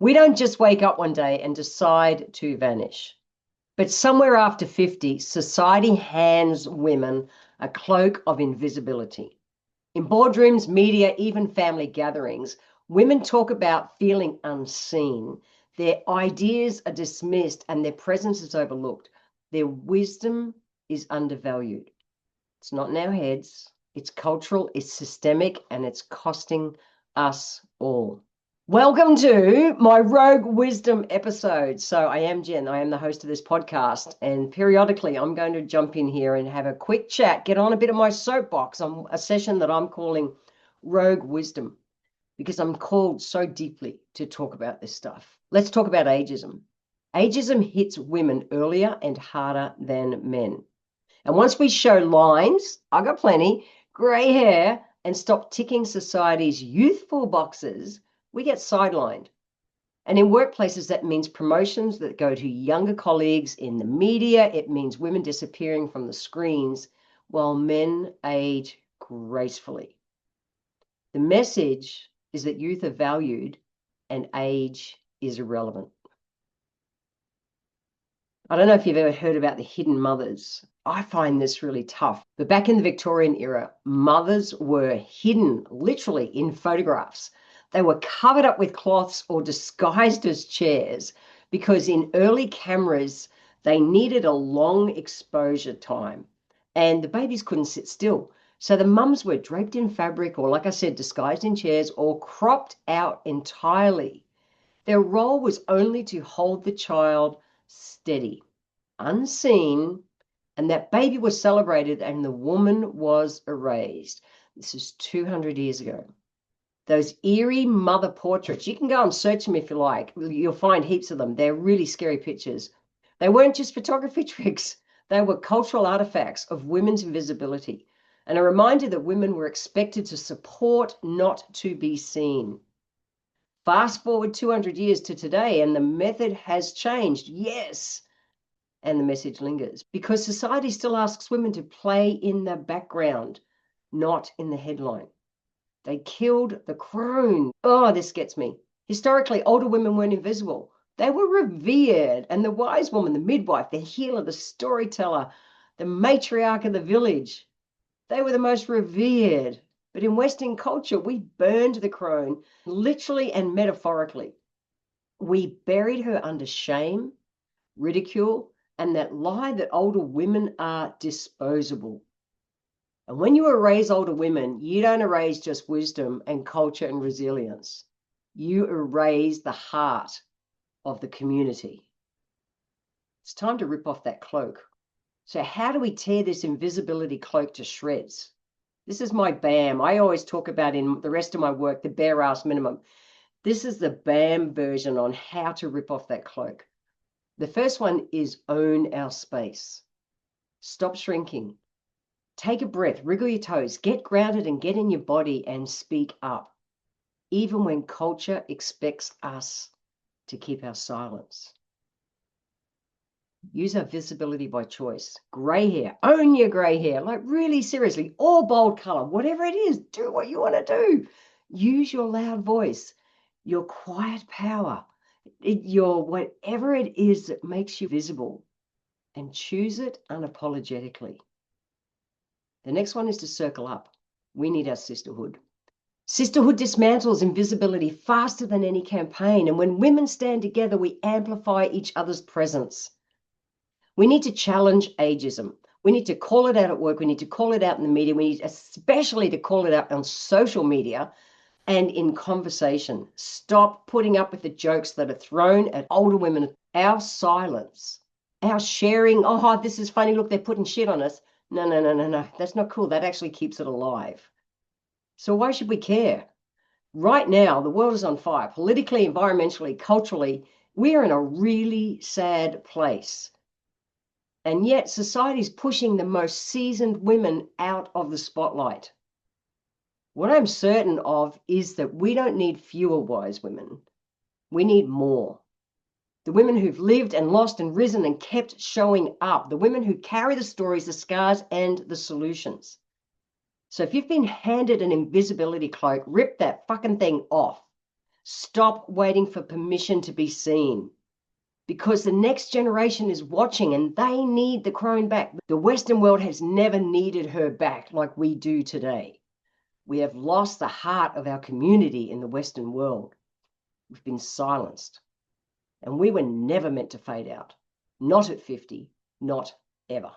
We don't just wake up one day and decide to vanish. But somewhere after 50, society hands women a cloak of invisibility. In boardrooms, media, even family gatherings, women talk about feeling unseen. Their ideas are dismissed and their presence is overlooked. Their wisdom is undervalued. It's not in our heads. It's cultural, it's systemic, and it's costing us all. Welcome to my Rogue Wisdom episode. So I am Jen. I am the host of this podcast. And periodically, I'm going to jump in here and have a quick chat, get on a bit of my soapbox on a session that I'm calling Rogue Wisdom, because I'm called so deeply to talk about this stuff. Let's talk about ageism. Ageism hits women earlier and harder than men. And once we show lines, I got plenty, grey hair, and stop ticking society's youthful boxes, we get sidelined. And in workplaces, that means promotions that go to younger colleagues. In the media, it means women disappearing from the screens while men age gracefully. The message is that youth are valued and age is irrelevant. I don't know if you've ever heard about the hidden mothers. I find this really tough. But back in the Victorian era, mothers were hidden literally in photographs. They were covered up with cloths or disguised as chairs because in early cameras, they needed a long exposure time and the babies couldn't sit still. So the mums were draped in fabric or, like I said, disguised in chairs or cropped out entirely. Their role was only to hold the child steady, unseen, and that baby was celebrated and the woman was erased. This is 200 years ago. Those eerie mother portraits, you can go and search them if you like. You'll find heaps of them. They're really scary pictures. They weren't just photography tricks. They were cultural artifacts of women's invisibility and a reminder that women were expected to support, not to be seen. Fast forward 200 years to today, and the method has changed, yes, and the message lingers because society still asks women to play in the background, not in the headline. They killed the crone. Oh, this gets me. Historically, older women weren't invisible. They were revered, and the wise woman, the midwife, the healer, the storyteller, the matriarch of the village, they were the most revered. But in Western culture, we burned the crone, literally and metaphorically. We buried her under shame, ridicule, and that lie that older women are disposable. And when you erase older women, you don't erase just wisdom and culture and resilience. You erase the heart of the community. It's time to rip off that cloak. So how do we tear this invisibility cloak to shreds? This is my BAM. I always talk about in the rest of my work, the bare ass minimum. This is the BAM version on how to rip off that cloak. The first one is own our space. Stop shrinking. Take a breath, wriggle your toes, get grounded and get in your body and speak up, even when culture expects us to keep our silence. Use our visibility by choice. Grey hair, own your grey hair, like really seriously, or bold color, whatever it is, do what you want to do. Use your loud voice, your quiet power, your whatever it is that makes you visible, and choose it unapologetically. The next one is to circle up. We need our sisterhood. Sisterhood dismantles invisibility faster than any campaign. And when women stand together, we amplify each other's presence. We need to challenge ageism. We need to call it out at work. We need to call it out in the media. We need especially to call it out on social media and in conversation. Stop putting up with the jokes that are thrown at older women. Our silence, our sharing, oh, this is funny, look, they're putting shit on us. No. That's not cool. That actually keeps it alive. So why should we care? Right now, the world is on fire. Politically, environmentally, culturally, we are in a really sad place. And yet society is pushing the most seasoned women out of the spotlight. What I'm certain of is that we don't need fewer wise women. We need more. The women who've lived and lost and risen and kept showing up. The women who carry the stories, the scars, and the solutions. So if you've been handed an invisibility cloak, rip that fucking thing off. Stop waiting for permission to be seen, because the next generation is watching and they need the crone back. The Western world has never needed her back like we do today. We have lost the heart of our community in the Western world. We've been silenced. And we were never meant to fade out. Not at 50, not ever.